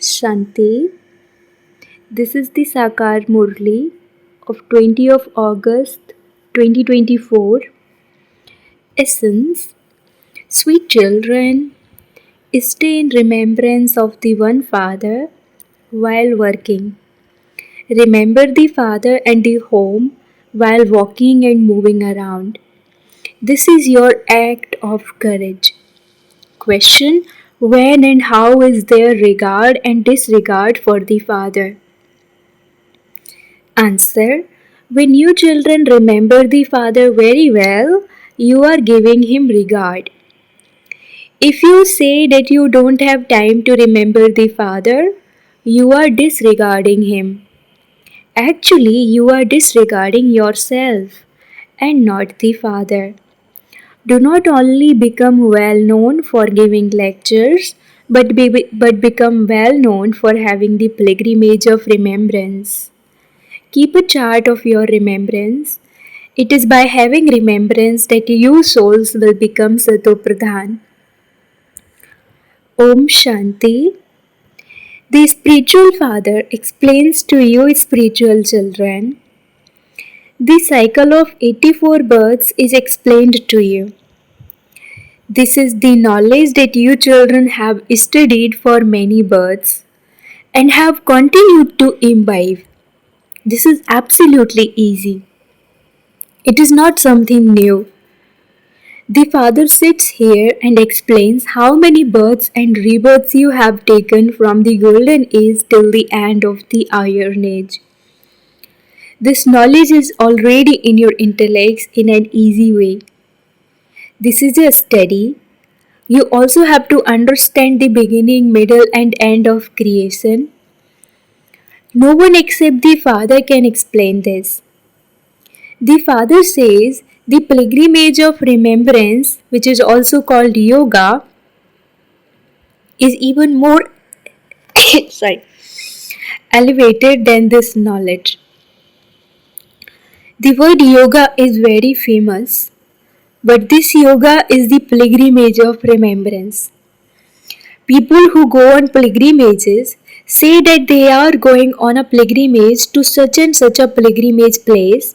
Shanti. This is the Sakar Murli of 20th of August 2024. Essence. Sweet children, stay in remembrance of the one Father while working. Remember the Father and the home while walking and moving around. This is your act of courage. Question. When and how is there regard and disregard for the Father? Answer. When you children remember the Father very well, you are giving him regard. If you say that you don't have time to remember the Father, you are disregarding him. Actually, you are disregarding yourself and not the Father. Do not only become well known for giving lectures, but become well known for having the pilgrimage of remembrance. Keep a chart of your remembrance. It is by having remembrance that you souls will become Satopradhan. Om Shanti. The spiritual father explains to you, spiritual children. The cycle of 84 births is explained to you. This is the knowledge that you children have studied for many births and have continued to imbibe. This is absolutely easy. It is not something new. The Father sits here and explains how many births and rebirths you have taken from the golden age till the end of the iron age. This knowledge is already in your intellects in an easy way. This is a study. You also have to understand the beginning, middle, and end of creation. No one except the Father can explain this. The Father says the pilgrimage of remembrance, which is also called yoga, is even more sorry, elevated than this knowledge. The word yoga is very famous, but this yoga is the pilgrimage of remembrance. People who go on pilgrimages say that they are going on a pilgrimage to such and such a pilgrimage place.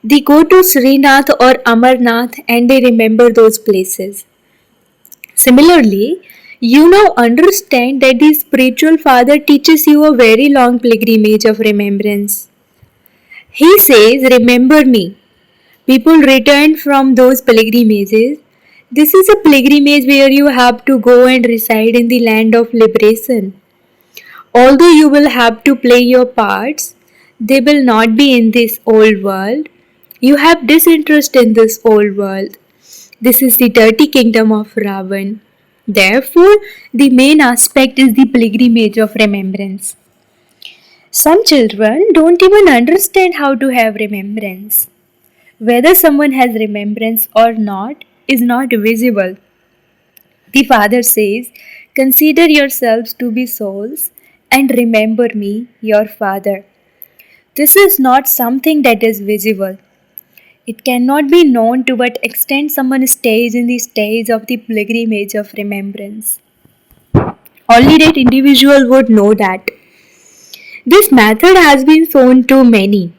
They go to Srinath or Amarnath and they remember those places. Similarly, you now understand that the spiritual father teaches you a very long pilgrimage of remembrance. He says, remember me. People return from those pilgrimages. This is a pilgrimage where you have to go and reside in the land of liberation. Although you will have to play your parts, they will not be in this old world. You have disinterest in this old world. This is the dirty kingdom of Ravan. Therefore, the main aspect is the pilgrimage of remembrance. Some children don't even understand how to have remembrance. Whether someone has remembrance or not is not visible. The Father says, consider yourselves to be souls and remember me, your Father. This is not something that is visible. It cannot be known to what extent someone stays in the stage of the pilgrimage of remembrance. Only that individual would know that. This method has been shown to many.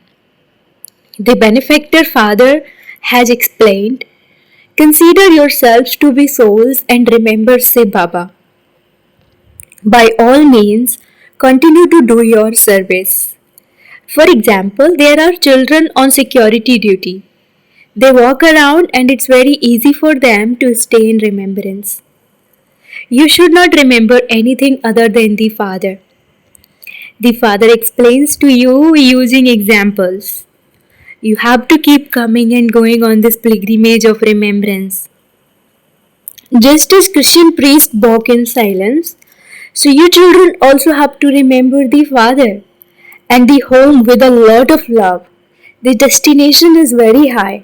The benefactor father has explained, consider yourselves to be souls and remember Say Baba. By all means, continue to do your service. For example, there are children on security duty. They walk around and it's very easy for them to stay in remembrance. You should not remember anything other than the Father. The Father explains to you using examples. You have to keep coming and going on this pilgrimage of remembrance. Just as Christian priests walk in silence, so you children also have to remember the Father and the home with a lot of love. The destination is very high.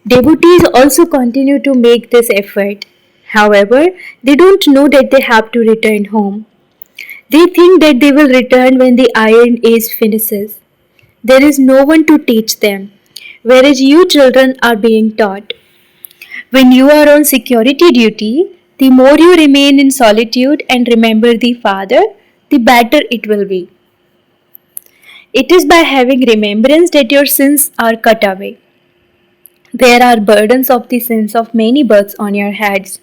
Devotees also continue to make this effort. However, they don't know that they have to return home. They think that they will return when the iron age finishes. There is no one to teach them, whereas you children are being taught. When you are on security duty, The more you remain in solitude and remember the Father, the better it will be. It is by having remembrance that your sins are cut away. There are burdens of the sins of many births on your heads.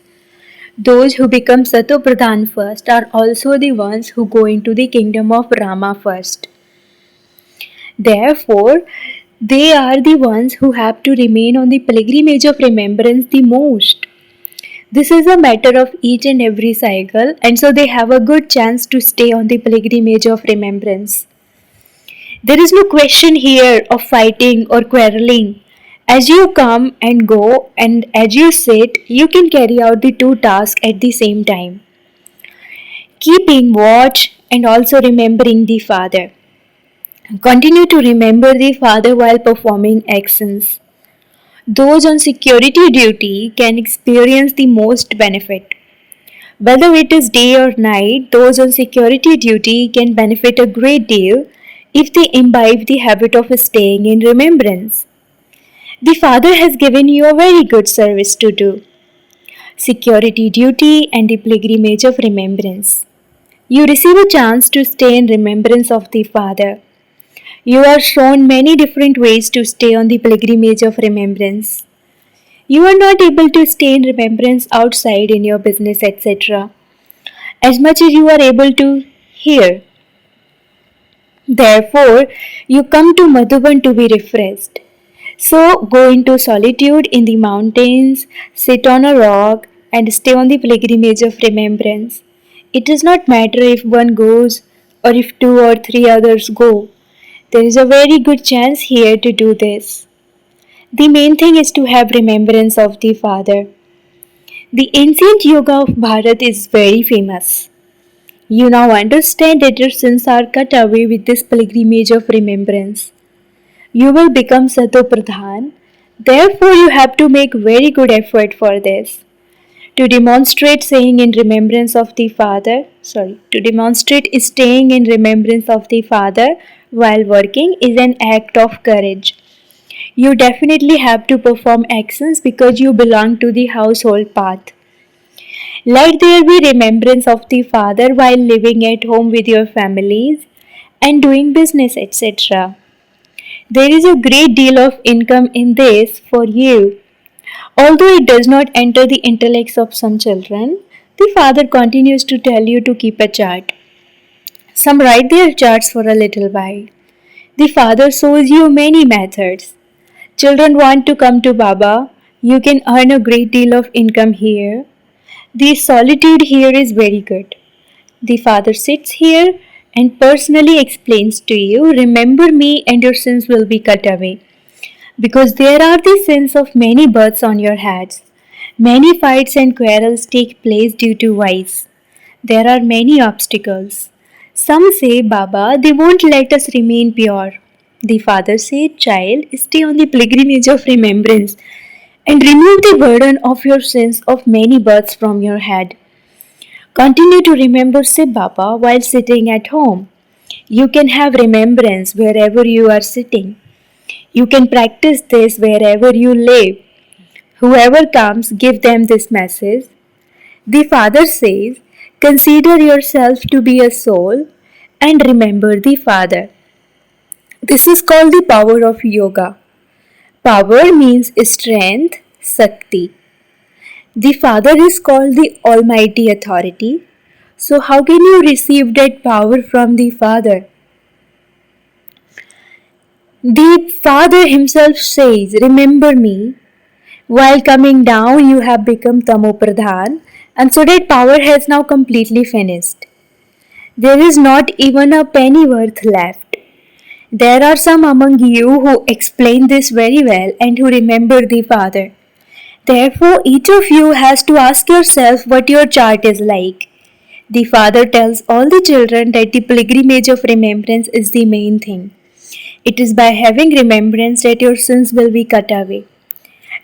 Those who become Sato Pradhan first are also the ones who go into the kingdom of Rama first. Therefore, they are the ones who have to remain on the pilgrimage of remembrance the most. This is a matter of each and every cycle, and so they have a good chance to stay on the pilgrimage of remembrance. There is no question here of fighting or quarreling. As you come and go, and as you sit, you can carry out the two tasks at the same time, keeping watch and also remembering the Father. Continue to remember the Father while performing actions. Those on security duty can experience the most benefit. Whether it is day or night, those on security duty can benefit a great deal if they imbibe the habit of staying in remembrance. The Father has given you a very good service to do, security duty and the pilgrimage of remembrance. You receive a chance to stay in remembrance of the Father. You are shown many different ways to stay on the pilgrimage of remembrance. You are not able to stay in remembrance outside in your business, etc., as much as you are able to here. Therefore, you come to Madhuban to be refreshed. So, go into solitude in the mountains, sit on a rock, and stay on the pilgrimage of remembrance. It does not matter if one goes or if two or three others go. There is a very good chance here to do this. The main thing is to have remembrance of the Father. The ancient yoga of Bharat is very famous. You now understand that your sins are cut away with this pilgrimage of remembrance. You will become Sato Pradhan. Therefore, you have to make very good effort for this. To demonstrate saying in remembrance of the Father, to demonstrate staying in remembrance of the Father while working is an act of courage. You definitely have to perform actions because you belong to the household path. Let there be remembrance of the Father while living at home with your families and doing business, etc. There is a great deal of income in this for you. Although it does not enter the intellects of some children, the Father continues to tell you to keep a chart. Some write their charts for a little while. The Father shows you many methods. Children want to come to Baba. You can earn a great deal of income here. The solitude here is very good. The Father sits here and personally explains to you, remember me and your sins will be cut away. Because there are the sins of many births on your heads. Many fights and quarrels take place due to vice. There are many obstacles. Some say, Baba, they won't let us remain pure. The Father said, child, stay on the pilgrimage of remembrance and remove the burden of your sins of many births from your head. Continue to remember Shiv Baba while sitting at home. You can have remembrance wherever you are sitting. You can practice this wherever you live. Whoever comes, give them this message. The Father says, consider yourself to be a soul and remember the Father. This is called the power of yoga. Power means strength, Sakti. The Father is called the Almighty Authority. So, how can you receive that power from the Father? The Father Himself says, remember me. While coming down, you have become Tamo Pradhan, and so that power has now completely finished. There is not even a penny worth left. There are some among you who explain this very well and who remember the Father. Therefore, each of you has to ask yourself what your chart is like. The Father tells all the children that the pilgrimage of remembrance is the main thing. It is by having remembrance that your sins will be cut away.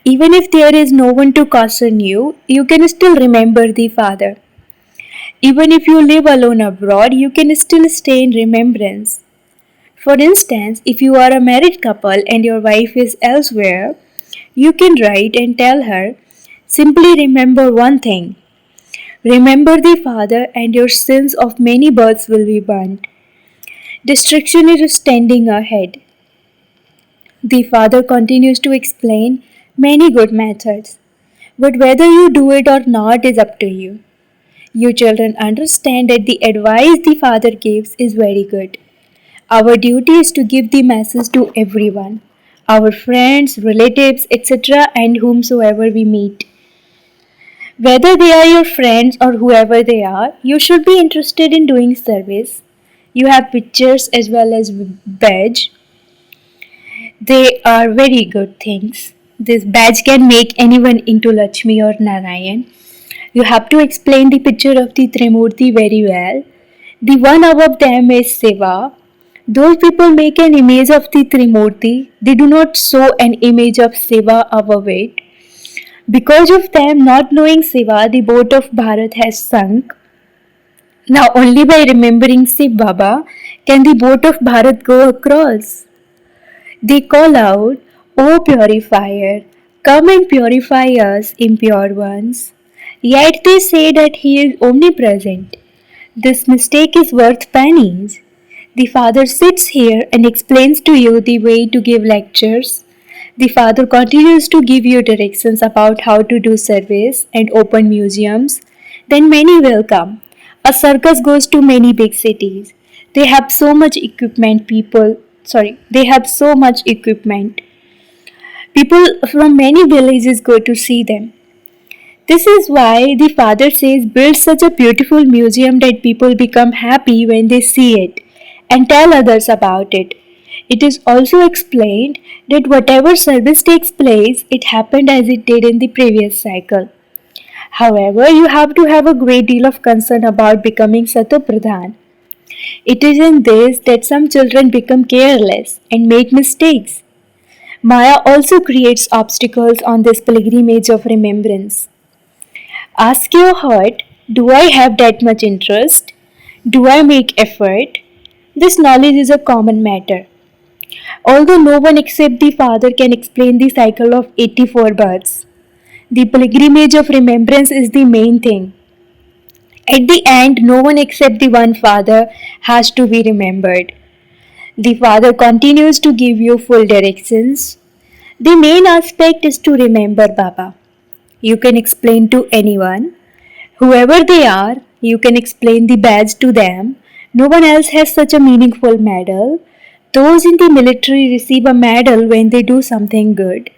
Even if there is no one to caution you, you can still remember the Father. Even if you live alone abroad, you can still stay in remembrance. For instance, if you are a married couple and your wife is elsewhere, you can write and tell her, simply remember one thing. Remember the Father, and your sins of many births will be burnt. Destruction is standing ahead. The Father continues to explain many good methods, but whether you do it or not is up to you. You children understand that the advice the Father gives is very good. Our duty is to give the message to everyone, our friends, relatives, etc., and whomsoever we meet. Whether they are your friends or whoever they are, you should be interested in doing service. You have pictures as well as badge. They are very good things. This badge can make anyone into Lakshmi or Narayan. You have to explain the picture of the Trimurti very well. The one above them is Shiva. Those people make an image of the Trimurti. They do not show an image of Shiva above it. Because of them not knowing Shiva, the boat of Bharat has sunk. Now only by remembering Shiv Baba can the boat of Bharat go across. They call out, O purifier, come and purify us, impure ones. Yet they say that he is omnipresent. This mistake is worth pennies. The Father sits here and explains to you the way to give lectures. The Father continues to give you directions about how to do service and open museums. Then many will come. A circus goes to many big cities. They have so much equipment, they have so much equipment. People from many villages go to see them. This is why the Father says build such a beautiful museum that people become happy when they see it and tell others about it. It is also explained that whatever service takes place, it happened as it did in the previous cycle. However, you have to have a great deal of concern about becoming Satopradhan. It is in this that some children become careless and make mistakes. Maya also creates obstacles on this pilgrimage of remembrance. Ask your heart, do I have that much interest? Do I make effort? This knowledge is a common matter. Although no one except the Father can explain the cycle of 84 births, the pilgrimage of remembrance is the main thing. At the end, no one except the one Father has to be remembered. The Father continues to give you full directions. The main aspect is to remember Baba. You can explain to anyone. Whoever they are, you can explain the badge to them. No one else has such a meaningful medal. Those in the military receive a medal when they do something good.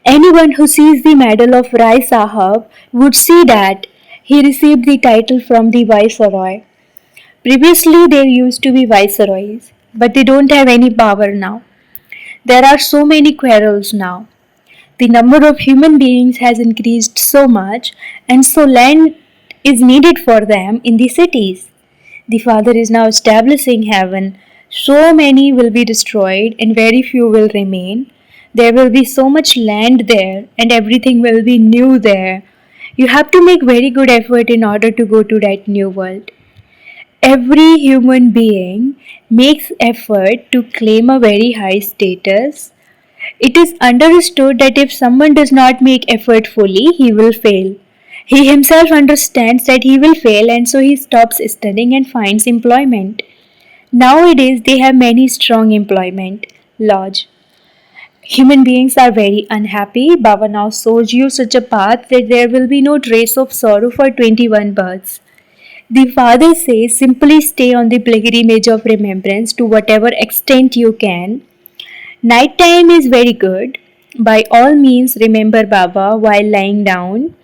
Anyone who sees the medal of Rai Sahab would see that he received the title from the Viceroy. Previously, there used to be Viceroys, but they don't have any power now. There are so many quarrels now. The number of human beings has increased so much, and so land is needed for them in the cities. The Father is now establishing heaven. So many will be destroyed, and very few will remain. There will be so much land there, and everything will be new there. You have to make very good effort in order to go to that new world. Every human being makes effort to claim a very high status. It is understood that if someone does not make effort fully, he will fail. He himself understands that he will fail, and so he stops studying and finds employment. Nowadays, they have many strong employment laws. Human beings are very unhappy. Baba now shows you such a path that there will be no trace of sorrow for 21 births. The Father says simply stay on the pilgrimage of remembrance to whatever extent you can. Night time is very good. By all means, remember Baba while lying down.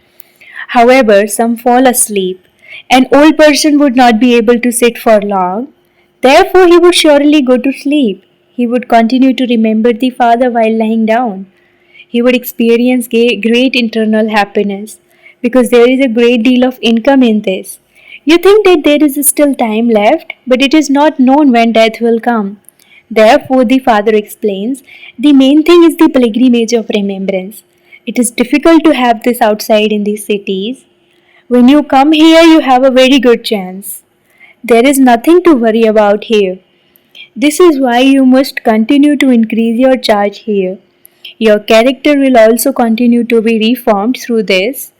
However, some fall asleep. An old person would not be able to sit for long. Therefore, he would surely go to sleep. He would continue to remember the Father while lying down. He would experience great internal happiness because there is a great deal of income in this. You think that there is still time left, but it is not known when death will come. Therefore, the Father explains, the main thing is the pilgrimage of remembrance. It is difficult to have this outside in the cities. When you come here, you have a very good chance. There is nothing to worry about here. This is why you must continue to increase your charge here. Your character will also continue to be reformed through this.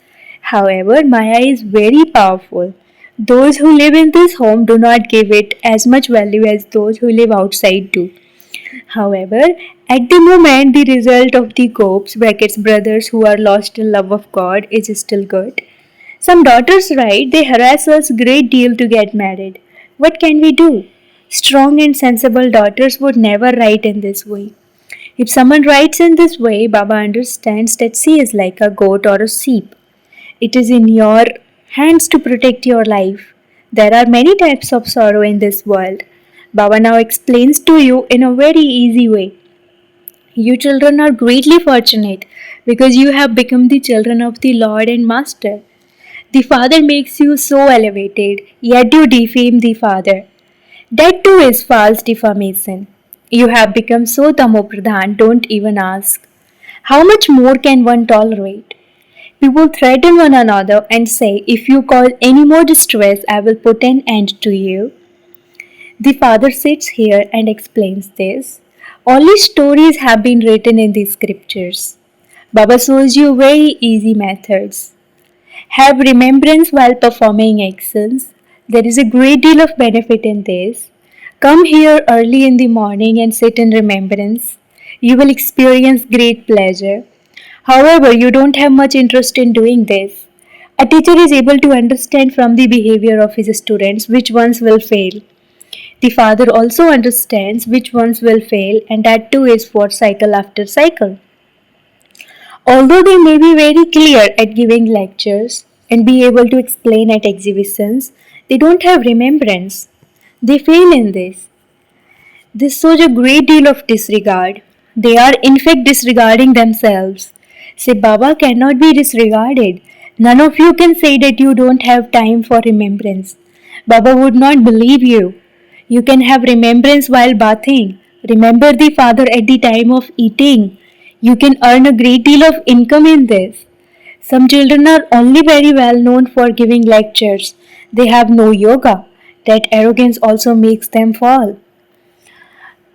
However, Maya is very powerful. Those who live in this home do not give it as much value as those who live outside do. However, at the moment, the result of the copes brackets brothers who are lost in love of God is still good. Some daughters write, they harass us great deal to get married. What can we do? Strong and sensible daughters would never write in this way. If someone writes in this way, Baba understands that she is like a goat or a sheep. It is in your hands to protect your life. There are many types of sorrow in this world. Baba now explains to you in a very easy way. You children are greatly fortunate because you have become the children of the Lord and Master. The Father makes you so elevated, yet you defame the Father. That too is false defamation. You have become so tamopradhan, don't even ask. How much more can one tolerate? People threaten one another and say, if you cause any more distress, I will put an end to you. The father sits here and explains this. Only stories have been written in the scriptures. Baba shows you very easy methods. Have remembrance while performing actions. There is a great deal of benefit in this. Come here early in the morning and sit in remembrance. You will experience great pleasure. However, you don't have much interest in doing this. A teacher is able to understand from the behavior of his students which ones will fail. The father also understands which ones will fail, and that too is for cycle after cycle. Although they may be very clear at giving lectures and be able to explain at exhibitions, they don't have remembrance. They fail in this. This shows a great deal of disregard. They are in fact disregarding themselves. Say Baba cannot be disregarded. None of you can say that you don't have time for remembrance. Baba would not believe you. You can have remembrance while bathing. Remember the Father at the time of eating. You can earn a great deal of income in this. Some children are only very well known for giving lectures. They have no yoga. That arrogance also makes them fall.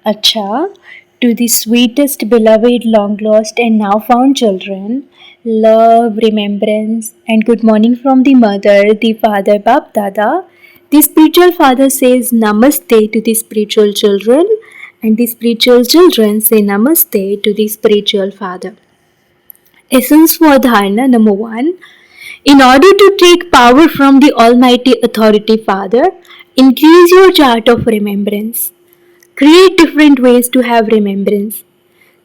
Acha, to the sweetest, beloved, long lost, and now found children, love, remembrance, and good morning from the mother, the father, Bap Dada. The spiritual father says Namaste to the spiritual children, and the spiritual children say Namaste to the spiritual father. Essence for Dharana number 1. In order to take power from the Almighty Authority Father, increase your chart of remembrance. Create different ways to have remembrance.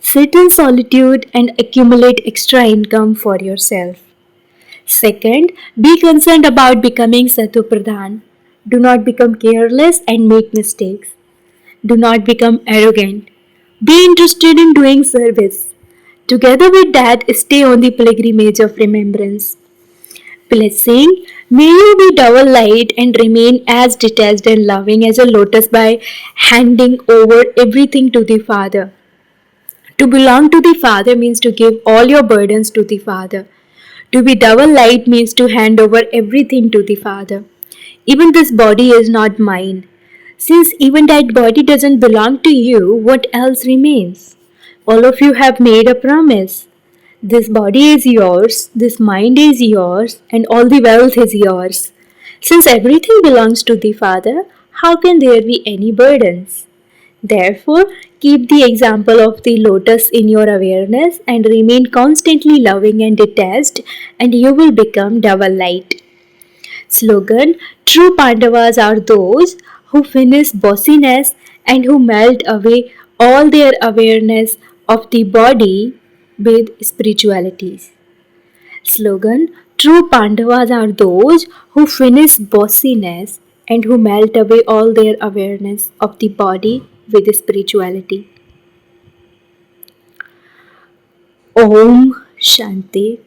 Sit in solitude and accumulate extra income for yourself. Second, be concerned about becoming Satu Pradhan. Do not become careless and make mistakes. Do not become arrogant. Be interested in doing service. Together with that, stay on the pilgrimage of remembrance. Blessing, may you be double light and remain as detached and loving as a lotus by handing over everything to the Father. To belong to the Father means to give all your burdens to the Father. To be double light means to hand over everything to the Father. Even this body is not mine. Since even that body doesn't belong to you, what else remains? All of you have made a promise. This body is yours, this mind is yours, and all the wealth is yours. Since everything belongs to the Father, how can there be any burdens? Therefore, keep the example of the lotus in your awareness and remain constantly loving and detached, and you will become double light. Slogan: True Pandavas are those who finish bossiness and who melt away all their awareness of the body with spiritualities. Slogan: True Pandavas are those who finish bossiness and who melt away all their awareness of the body with spirituality. Om Shanti.